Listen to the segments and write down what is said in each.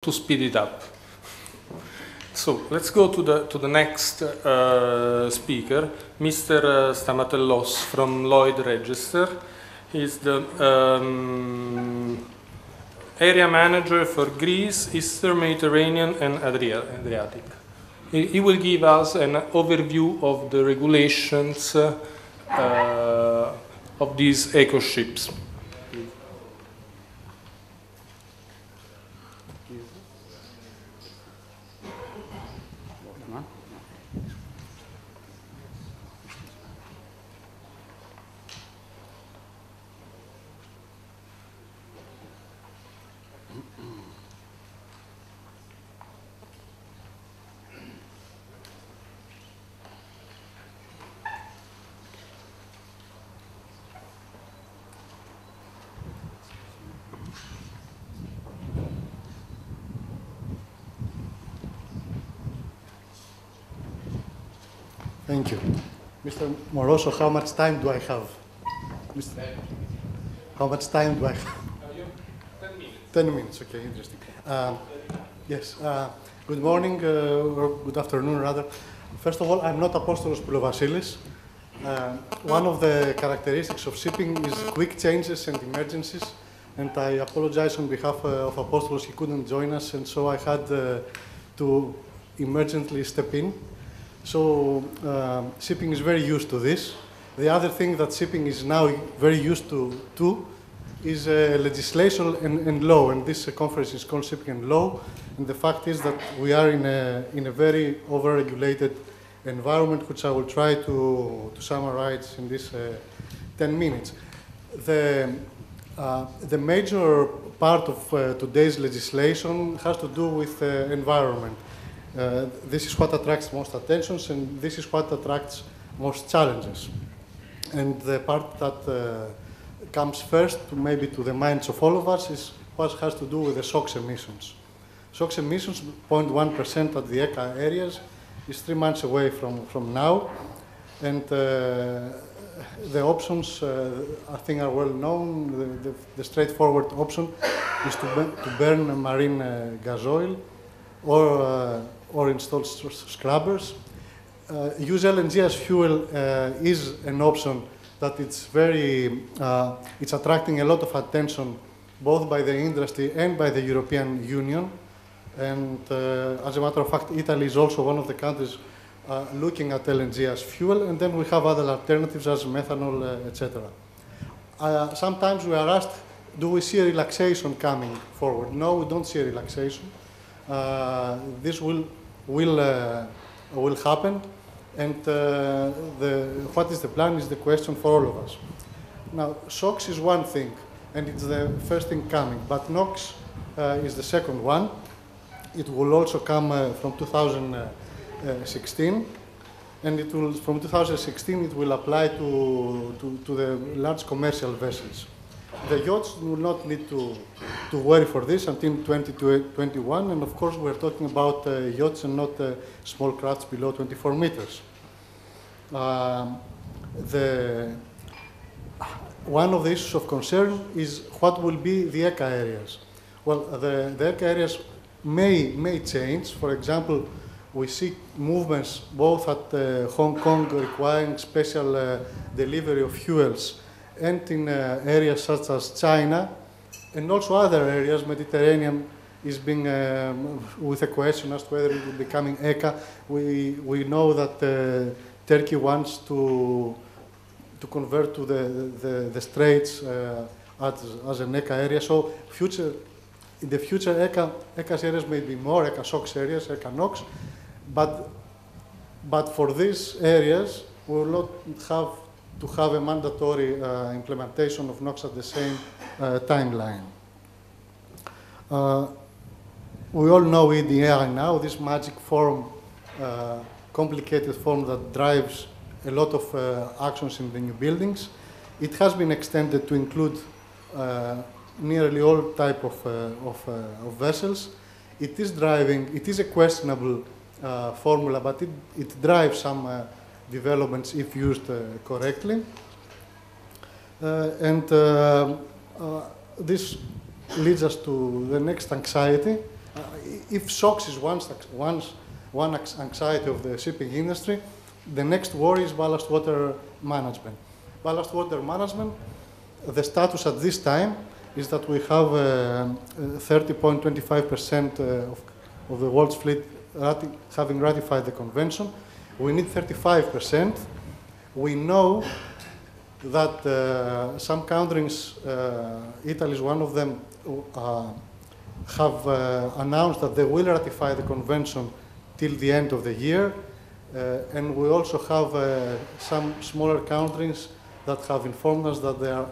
to speed it up. So let's go to the next speaker, Mr. Stamatellos from Lloyd Register. He's the area manager for Greece, Eastern Mediterranean, and Adriatic. He will give us an overview of the regulations of these eco ships. Thank you. Mr. Moroso, how much time do I have? How much time do I have? 10 minutes. 10 minutes, okay, interesting. Yes, good morning, or good afternoon rather. First of all, I'm not Apostolos Poulovasilis. One of the characteristics of shipping is quick changes and emergencies, and I apologize on behalf of Apostolos, he couldn't join us, and so I had to emergently step in. So shipping is very used to this. The other thing that shipping is now very used to is legislation and law, and this conference is called Shipping and Law. And the fact is that we are in a very over-regulated environment, which I will try to summarize in this 10 minutes. The major part of today's legislation has to do with environment. This is what attracts most attentions, and this is what attracts most challenges. And the part that comes first, maybe to the minds of all of us, is what has to do with the SOx emissions. SOx emissions, 0.1% at the ECA areas, is 3 months away from now. And the options, I think, are well known. The straightforward option is to burn marine gas oil or install scrubbers. Use LNG as fuel is an option that it's attracting a lot of attention both by the industry and by the European Union. And as a matter of fact, Italy is also one of the countries looking at LNG as fuel, and then we have other alternatives as methanol, etc. Sometimes we are asked, do we see a relaxation coming forward? No, we don't see a relaxation. This will happen, and what is the plan is the question for all of us. Now, SOx is one thing, and it's the first thing coming, but NOx is the second one. It will also come from 2016, and it will, from 2016 it will apply to the large commercial vessels. The yachts will not need to worry for this until 2021, and of course we're talking about yachts and not small crafts below 24 meters. One of the issues of concern is what will be the ECA areas. Well, the ECA areas may change. For example, we see movements both at Hong Kong requiring special delivery of fuels, and in areas such as China, and also other areas. Mediterranean is being with a question as to whether it will be becoming ECA. We know that Turkey wants to convert to the Straits as an ECA area. So in the future, ECA areas may be more ECA SOx areas, ECA NOx, but for these areas, we will not have to have a mandatory implementation of NOx at the same timeline. We all know EDI now, this magic form, complicated form that drives a lot of actions in the new buildings. It has been extended to include nearly all type of vessels. It is a questionable formula, but it drives some developments if used correctly. And this leads us to the next anxiety, if SOx is one anxiety of the shipping industry, the next worry is ballast water management. Ballast water management, the status at this time is that we have 30.25% of the world's fleet having ratified the convention. We need 35%. We know that some countries, Italy is one of them, have announced that they will ratify the convention till the end of the year. And we also have some smaller countries that have informed us that they are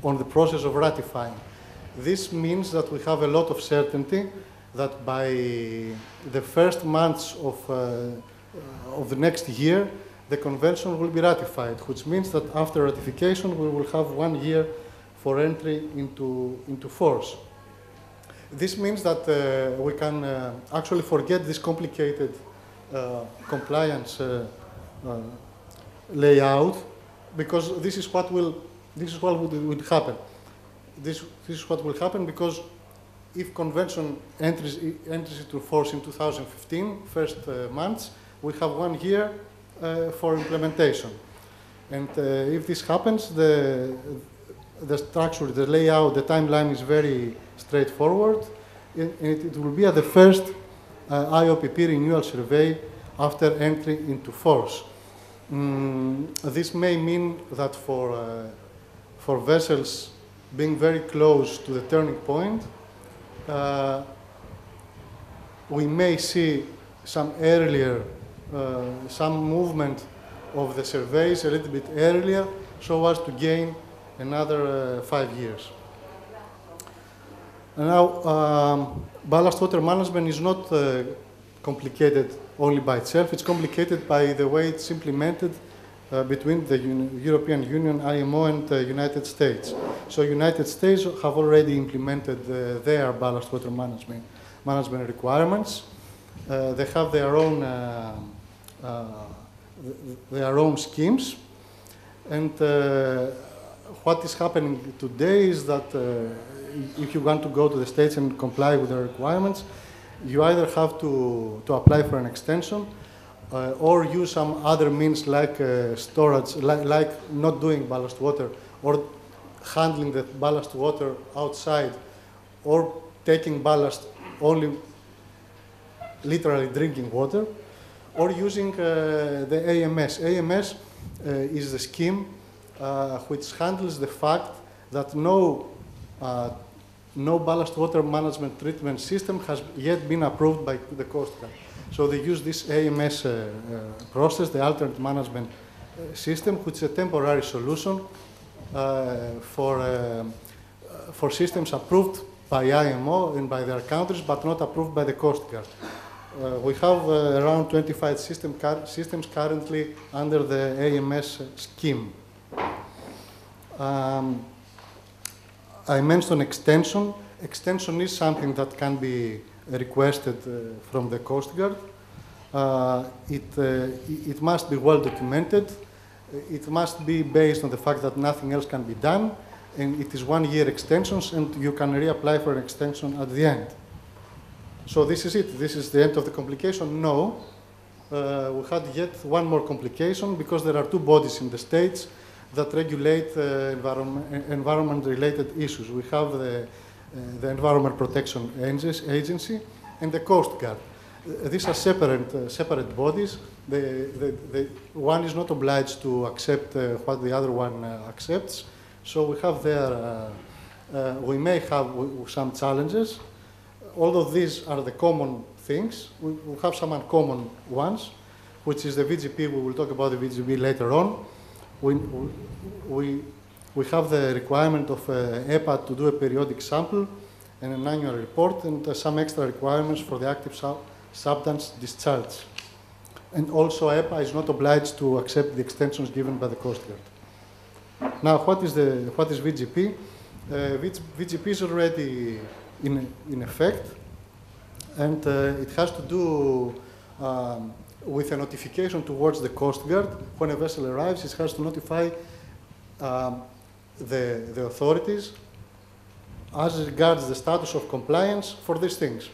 on the process of ratifying. This means that we have a lot of certainty that by the first months of the next year, the convention will be ratified, which means that after ratification, we will have 1 year for entry into force. This means that we can actually forget this complicated compliance layout, because this is what will happen. This is what will happen because if convention enters into force in 2015, first months, we have 1 year for implementation. And if this happens, the structure, the layout, the timeline is very straightforward. It will be at the first IOPP renewal survey after entry into force. This may mean that for vessels being very close to the turning point, we may see some earlier, some movement of the surveys a little bit earlier, so as to gain another 5 years. And now, ballast water management is not complicated only by itself. It's complicated by the way it's implemented between the European Union, IMO, and the United States. So United States have already implemented their ballast water management requirements. They have their own schemes. And what is happening today is that if you want to go to the States and comply with the requirements, you either have to apply for an extension or use some other means like storage, like not doing ballast water, or handling the ballast water outside, or taking ballast only literally drinking water, or using the AMS. AMS is the scheme which handles the fact that no ballast water management treatment system has yet been approved by the Coast Guard. So they use this AMS process, the alternate management system, which is a temporary solution for systems approved by IMO and by their countries, but not approved by the Coast Guard. We have around 25 systems currently under the AMS scheme. I mentioned extension. Extension is something that can be requested from the Coast Guard. It must be well documented. It must be based on the fact that nothing else can be done, and it is 1 year extensions, and you can reapply for an extension at the end. So this is it. This is the end of the complication. No, we had yet one more complication, because there are two bodies in the States that regulate environment-related issues. We have the Environment Protection Agency and the Coast Guard. These are separate bodies. One is not obliged to accept what the other one accepts. So we have we may have some challenges. Although these are the common things, we have some uncommon ones, which is the VGP. We will talk about the VGP later on. We have the requirement of EPA to do a periodic sample and an annual report, and some extra requirements for the active substance discharge. And also EPA is not obliged to accept the extensions given by the Coast Guard. Now, what is VGP? VGP is already in effect, and it has to do with a notification towards the Coast Guard. When a vessel arrives, it has to notify the authorities as regards the status of compliance for these things.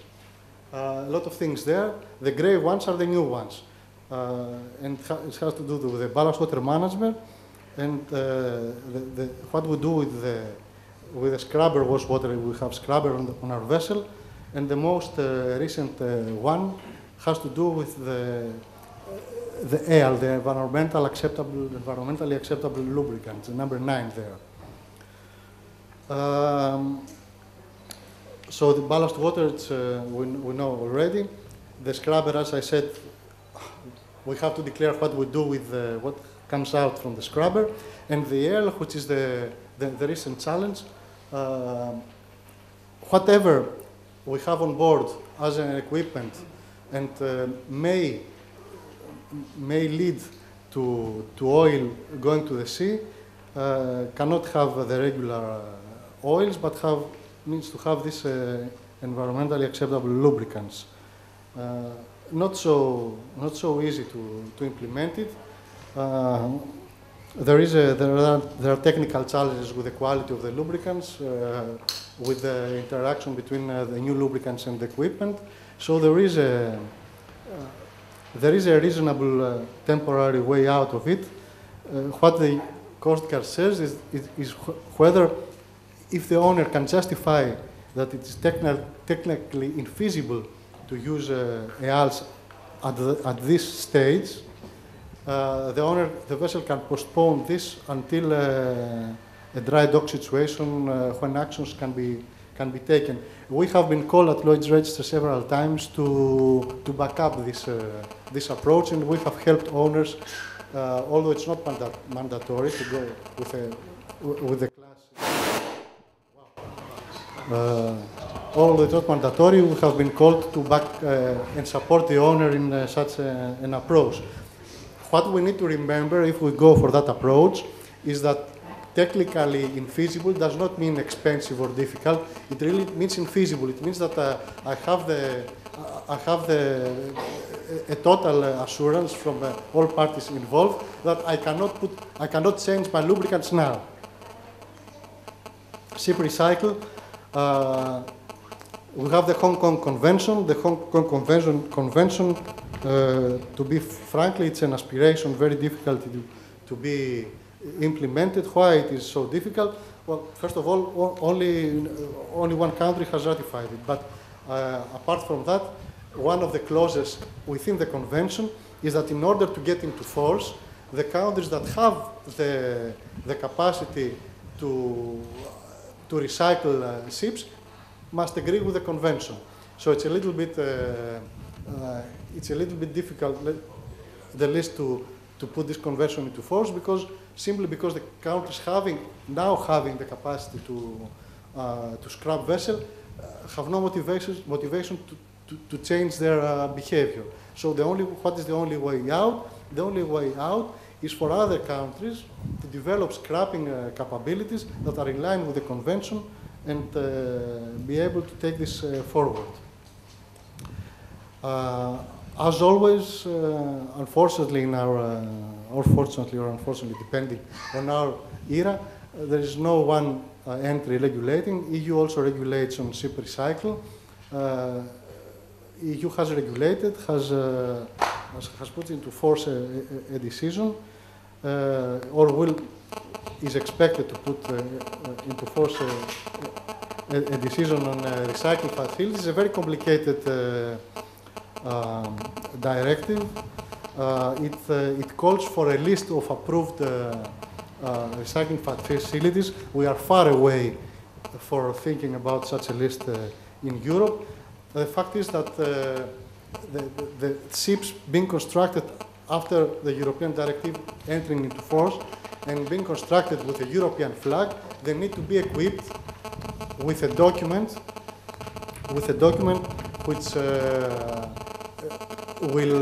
A lot of things there. The gray ones are the new ones. And it has to do with the ballast water management. And what we do with the scrubber was water. We have scrubber on our vessel. And the most recent one has to do with the EAL, the environmentally acceptable lubricant, the number 9 there. So the ballast water, we know already. The scrubber, as I said, we have to declare what we do with what comes out from the scrubber. And the EAL, which is the recent challenge, whatever we have on board as an equipment and may lead to oil going to the sea, cannot have the regular oils, but needs to have this environmentally acceptable lubricants. Not so easy to implement it. There are technical challenges with the quality of the lubricants, with the interaction between the new lubricants and the equipment. So there is a reasonable temporary way out of it. What the Coast Guard says is whether, if the owner can justify that it is technically infeasible to use EALs at this stage, the vessel can postpone this until a dry dock situation when actions can be taken. We have been called at Lloyd's Register several times to back up this approach, and we have helped owners, although it's not mandatory to go with the class. Although it's not mandatory, we have been called to back and support the owner in such an approach. What we need to remember, if we go for that approach, is that technically infeasible does not mean expensive or difficult. It really means infeasible. It means that I have a total assurance from all parties involved that I cannot change my lubricants now. Ship recycle. We have the Hong Kong Convention. The Hong Kong Convention, to be frankly, it's an aspiration, very difficult to be implemented. Why it is so difficult? Well, first of all, only one country has ratified it. But apart from that, one of the clauses within the convention is that in order to get into force, the countries that have the capacity to recycle ships must agree with the convention. So it's a little bit difficult, the least, to put this convention into force, simply because the countries now having the capacity to scrap vessel have no motivation to change their behavior. So what is the only way out? The only way out is for other countries to develop scrapping capabilities that are in line with the convention and be able to take this forward. As always, unfortunately, or fortunately or unfortunately, depending on our era, there is no one entry regulating. EU also regulates on ship recycle. EU has regulated, has put into force a decision, or is expected to put into force a decision on recycling facilities. It's a very complicated directive. It calls for a list of approved recycling facilities. We are far away for thinking about such a list in Europe. The fact is that the ships being constructed after the European directive entering into force and being constructed with a European flag, they need to be equipped with a document which will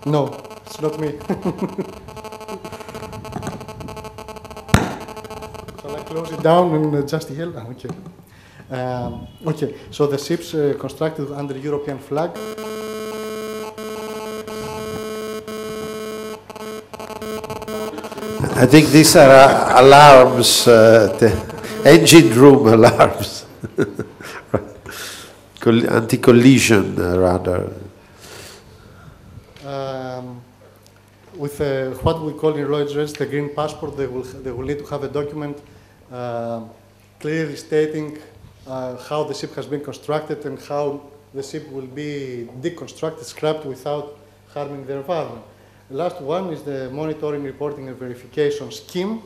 no, it's not me. Shall I close it down and just yell? Okay. Okay, so the ships constructed under European flag. I think these are alarms, engine room alarms. anti-collision rather. With what we call in Lloyd's Register the green passport, they will need to have a document clearly stating how the ship has been constructed and how the ship will be deconstructed, scrapped without harming the environment. The last one is the monitoring, reporting and verification scheme.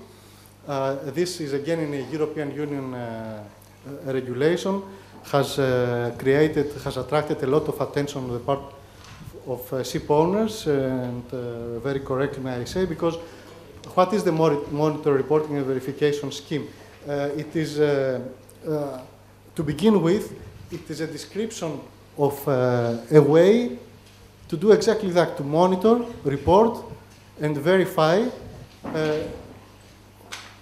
This is again in a European Union regulation, has attracted a lot of attention on the part of ship owners, and very correctly may I say, because what is the monitor, reporting and verification scheme? It is, to begin with, it is a description of a way to do exactly that, to monitor, report, and verify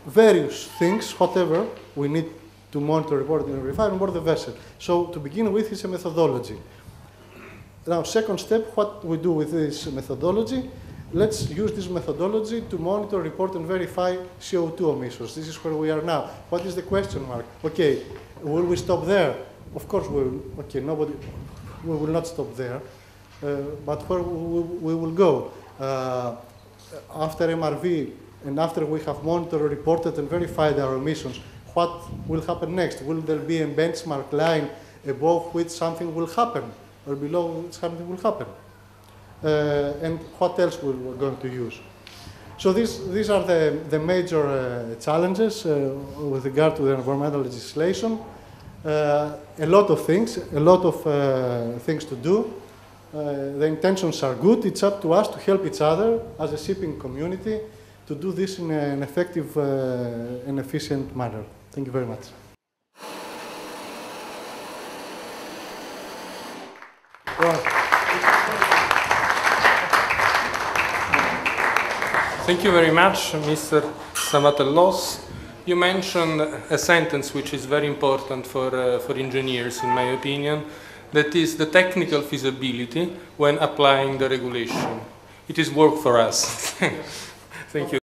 various things, whatever we need to monitor, report, and verify on board the vessel. So to begin with, it's a methodology. Now, second step, what we do with this methodology, let's use this methodology to monitor, report, and verify CO2 emissions. This is where we are now. What is the question mark? Okay, will we stop there? Of course we will. Okay, we will not stop there. But where we will go? After MRV, and after we have monitored, reported, and verified our emissions, what will happen next? Will there be a benchmark line above which something will happen, or below which something will happen? And what else we're going to use? So these are the major challenges with regard to the environmental legislation. A lot of things to do. The intentions are good. It's up to us to help each other as a shipping community to do this in an effective and efficient manner. Thank you very much. Thank you very much, Mr. Stamatellos. You mentioned a sentence which is very important for engineers, in my opinion, that is the technical feasibility when applying the regulation. It is work for us. Thank you.